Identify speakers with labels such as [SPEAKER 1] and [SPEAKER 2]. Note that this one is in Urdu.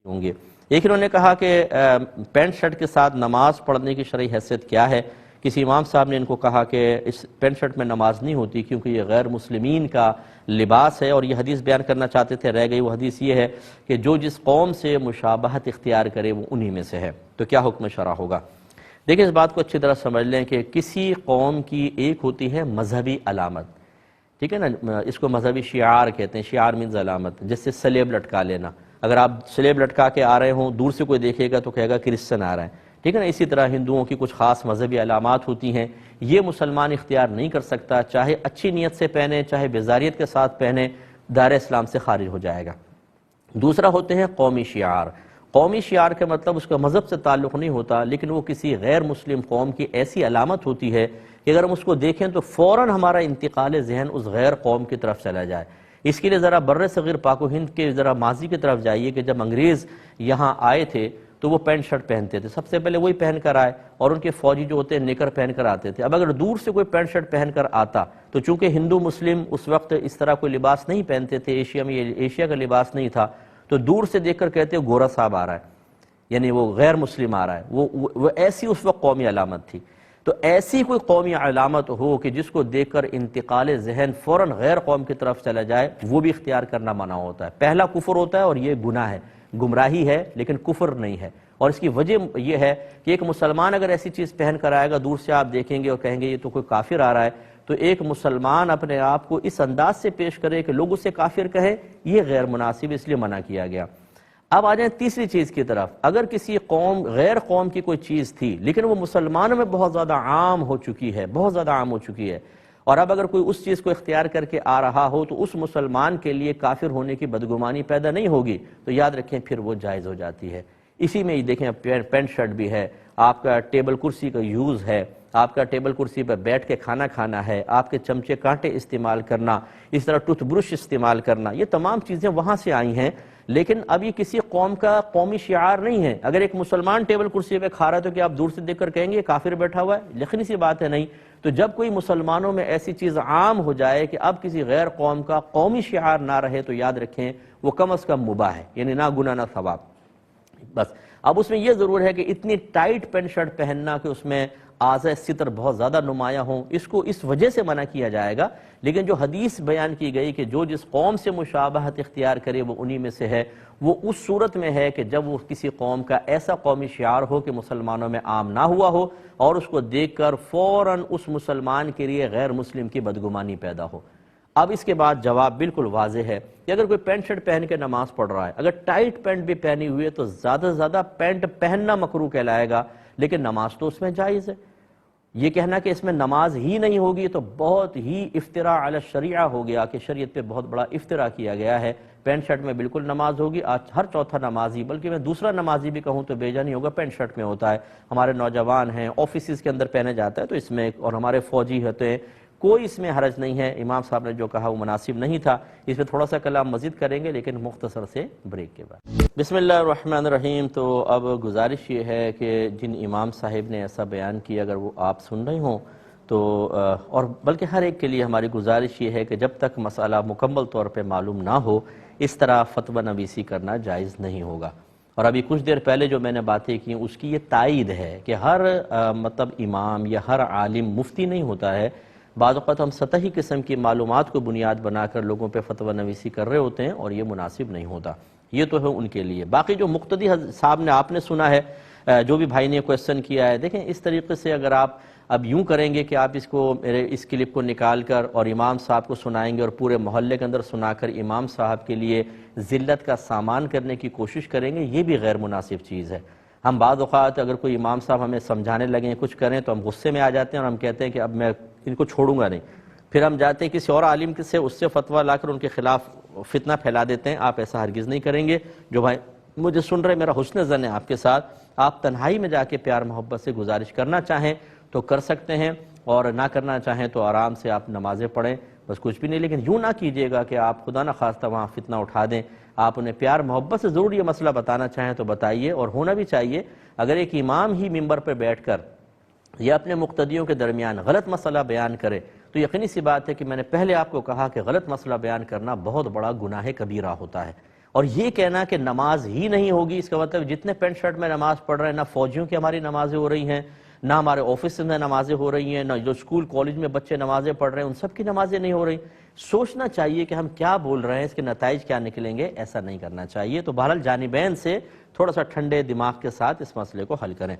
[SPEAKER 1] ہوں گے۔ ایک انہوں نے کہا کہ پینٹ شرٹ کے ساتھ نماز پڑھنے کی شرعی حیثیت کیا ہے؟ کسی امام صاحب نے ان کو کہا کہ اس پینٹ شرٹ میں نماز نہیں ہوتی کیونکہ یہ غیر مسلمین کا لباس ہے، اور یہ حدیث بیان کرنا چاہتے تھے، رہ گئی وہ حدیث یہ ہے کہ جو جس قوم سے مشابہت اختیار کرے وہ انہی میں سے ہے۔ تو کیا حکم شرع ہوگا؟ دیکھیں اس بات کو اچھی طرح سمجھ لیں کہ کسی قوم کی ایک ہوتی ہے مذہبی علامت، ٹھیک ہے نا، اس کو مذہبی شعار کہتے ہیں، شعار مینز علامت، جس سے سلیب لٹکا لینا۔ اگر آپ سلیب لٹکا کے آ رہے ہوں، دور سے کوئی دیکھے گا تو کہے گا کرسچن آ رہا ہے، ٹھیک ہے نا۔ اسی طرح ہندوؤں کی کچھ خاص مذہبی علامات ہوتی ہیں، یہ مسلمان اختیار نہیں کر سکتا، چاہے اچھی نیت سے پہنے چاہے بیزاریت کے ساتھ پہنے، دائرہ اسلام سے خارج ہو جائے گا۔ دوسرا ہوتے ہیں قومی شعار۔ قومی شعار کا مطلب اس کا مذہب سے تعلق نہیں ہوتا، لیکن وہ کسی غیر مسلم قوم کی ایسی علامت ہوتی ہے کہ اگر ہم اس کو دیکھیں تو فوراً ہمارا انتقال ذہن اس غیر قوم کی طرف چلا جائے۔ اس کے لیے ذرا بر صغیر پاک و ہند کے ذرا ماضی کی طرف جائیے کہ جب انگریز یہاں آئے تھے تو وہ پینٹ شرٹ پہنتے تھے، سب سے پہلے وہی پہن کر آئے، اور ان کے فوجی جو ہوتے ہیں نکر پہن کر آتے تھے۔ اب اگر دور سے کوئی پینٹ شرٹ پہن کر آتا تو چونکہ ہندو مسلم اس وقت اس طرح کوئی لباس نہیں پہنتے تھے، ایشیا میں یہ ایشیا کا لباس نہیں تھا، تو دور سے دیکھ کر کہتے ہیں گورا صاحب آ رہا ہے، یعنی وہ غیر مسلم آ رہا ہے۔ وہ ایسی اس وقت قومی علامت تھی۔ تو ایسی کوئی قومی علامت ہو کہ جس کو دیکھ کر انتقال ذہن فوراً غیر قوم کی طرف چلا جائے، وہ بھی اختیار کرنا منع ہوتا ہے۔ پہلا کفر ہوتا ہے اور یہ گناہ ہے، گمراہی ہے لیکن کفر نہیں ہے۔ اور اس کی وجہ یہ ہے کہ ایک مسلمان اگر ایسی چیز پہن کر آئے گا، دور سے آپ دیکھیں گے اور کہیں گے یہ تو کوئی کافر آ رہا ہے، تو ایک مسلمان اپنے آپ کو اس انداز سے پیش کرے کہ لوگ اسے کافر کہیں، یہ غیر مناسب، اس لیے منع کیا گیا۔ اب آ جائیں تیسری چیز کی طرف۔ اگر کسی قوم غیر قوم کی کوئی چیز تھی لیکن وہ مسلمانوں میں بہت زیادہ عام ہو چکی ہے، بہت زیادہ عام ہو چکی ہے، اور اب اگر کوئی اس چیز کو اختیار کر کے آ رہا ہو تو اس مسلمان کے لیے کافر ہونے کی بدگمانی پیدا نہیں ہوگی، تو یاد رکھیں پھر وہ جائز ہو جاتی ہے۔ اسی میں دیکھیں پینٹ شرٹ بھی ہے، آپ کا ٹیبل کرسی کا یوز ہے، آپ کا ٹیبل کرسی پر بیٹھ کے کھانا کھانا ہے، آپ کے چمچے کانٹے استعمال کرنا، اس طرح ٹوتھ برش استعمال کرنا، یہ تمام چیزیں وہاں سے آئی ہیں، لیکن اب یہ کسی قوم کا قومی شعار نہیں ہے۔ اگر ایک مسلمان ٹیبل کرسی پہ کھا رہا ہے تو کہ آپ دور سے دیکھ کر کہیں گے یہ کافر بیٹھا ہوا ہے؟ یقینی سی بات ہے نہیں۔ تو جب کوئی مسلمانوں میں ایسی چیز عام ہو جائے کہ اب کسی غیر قوم کا قومی شعار نہ رہے، تو یاد رکھیں وہ کم از کم مباح ہے، یعنی نہ گناہ نہ ثواب۔ بس اب اس میں یہ ضرور ہے کہ اتنی ٹائٹ پینٹ شرٹ پہننا کہ اس میں اعضاء ستر بہت زیادہ نمایاں ہوں، اس کو اس وجہ سے منع کیا جائے گا۔ لیکن جو حدیث بیان کی گئی کہ جو جس قوم سے مشابہت اختیار کرے وہ انہی میں سے ہے، وہ اس صورت میں ہے کہ جب وہ کسی قوم کا ایسا قومی شعار ہو کہ مسلمانوں میں عام نہ ہوا ہو، اور اس کو دیکھ کر فوراً اس مسلمان کے لیے غیر مسلم کی بدگمانی پیدا ہو۔ اب اس کے بعد جواب بالکل واضح ہے کہ اگر کوئی پینٹ شرٹ پہن کے نماز پڑھ رہا ہے، اگر ٹائٹ پینٹ بھی پہنی ہوئی ہے تو زیادہ سے زیادہ پینٹ پہننا مکروہ کہلائے گا، لیکن نماز تو اس میں جائز ہے۔ یہ کہنا کہ اس میں نماز ہی نہیں ہوگی تو بہت ہی افتراء علی الشریعہ ہو گیا، کہ شریعت پہ بہت بڑا افتراء کیا گیا ہے۔ پینٹ شرٹ میں بالکل نماز ہوگی، آج ہر چوتھا نمازی، بلکہ میں دوسرا نمازی بھی کہوں تو بیجا نہیں ہوگا، پینٹ شرٹ میں ہوتا ہے۔ ہمارے نوجوان ہیں، آفیسز کے اندر پہنے جاتا ہے تو اس میں، اور ہمارے فوجی ہوتے ہیں، کوئی اس میں حرج نہیں ہے۔ امام صاحب نے جو کہا وہ مناسب نہیں تھا، اس پہ تھوڑا سا کلام مزید کریں گے لیکن مختصر سے بریک کے بعد۔ بسم اللہ الرحمن الرحیم۔ تو اب گزارش یہ ہے کہ جن امام صاحب نے ایسا بیان کیا اگر وہ آپ سن رہے ہوں تو، اور بلکہ ہر ایک کے لیے ہماری گزارش یہ ہے کہ جب تک مسئلہ مکمل طور پہ معلوم نہ ہو اس طرح فتویٰ نویسی کرنا جائز نہیں ہوگا۔ اور ابھی کچھ دیر پہلے جو میں نے باتیں کی اس کی یہ تائید ہے کہ ہر مطلب امام یا ہر عالم مفتی نہیں ہوتا ہے۔ بعض اوقات ہم سطحی قسم کی معلومات کو بنیاد بنا کر لوگوں پہ فتویٰ نویسی کر رہے ہوتے ہیں، اور یہ مناسب نہیں ہوتا۔ یہ تو ہے ان کے لیے۔ باقی جو مقتدی صاحب نے آپ نے سنا ہے، جو بھی بھائی نے کویسچن کیا ہے، دیکھیں اس طریقے سے اگر آپ اب یوں کریں گے کہ آپ اس کو میرے اس کلپ کو نکال کر اور امام صاحب کو سنائیں گے اور پورے محلے کے اندر سنا کر امام صاحب کے لیے ذلت کا سامان کرنے کی کوشش کریں گے، یہ بھی غیر مناسب چیز ہے۔ ہم بعض اوقات اگر کوئی امام صاحب ہمیں سمجھانے لگیں کچھ کریں تو ہم غصے میں آ جاتے ہیں اور ہم کہتے ہیں کہ اب میں ان کو چھوڑوں گا نہیں، پھر ہم جاتے ہیں کسی اور عالم سے اس سے فتویٰ لا کر ان کے خلاف فتنہ پھیلا دیتے ہیں۔ آپ ایسا ہرگز نہیں کریں گے۔ جو بھائی مجھے سن رہے، میرا حسن ظن ہے آپ کے ساتھ، آپ تنہائی میں جا کے پیار محبت سے گزارش کرنا چاہیں تو کر سکتے ہیں، اور نہ کرنا چاہیں تو آرام سے آپ نمازیں پڑھیں، بس کچھ بھی نہیں۔ لیکن یوں نہ کیجیے گا کہ آپ خدا نہ خواستہ وہاں فتنہ اٹھا دیں۔ آپ انہیں پیار محبت سے ضرور یہ مسئلہ بتانا چاہیں تو بتائیے، اور ہونا بھی چاہیے۔ اگر ایک امام ہی ممبر پہ بیٹھ کر یا اپنے مقتدیوں کے درمیان غلط مسئلہ بیان کرے تو یقینی سی بات ہے کہ میں نے پہلے آپ کو کہا کہ غلط مسئلہ بیان کرنا بہت بڑا گناہ کبیرہ ہوتا ہے، اور یہ کہنا کہ نماز ہی نہیں ہوگی، اس کا مطلب جتنے پینٹ شرٹ میں نماز پڑھ رہے ہیں، نہ فوجیوں کی ہماری نمازیں ہو رہی ہیں، نہ ہمارے آفس میں نمازیں ہو رہی ہیں، نہ جو اسکول کالج میں بچے نمازیں پڑھ رہے ہیں ان سب کی نمازیں نہیں ہو رہی. سوچنا چاہیے کہ ہم کیا بول رہے ہیں، اس کے نتائج کیا نکلیں گے. ایسا نہیں کرنا چاہیے. تو بہرحال جانبین سے تھوڑا سا ٹھنڈے دماغ کے ساتھ اس مسئلے کو حل کریں.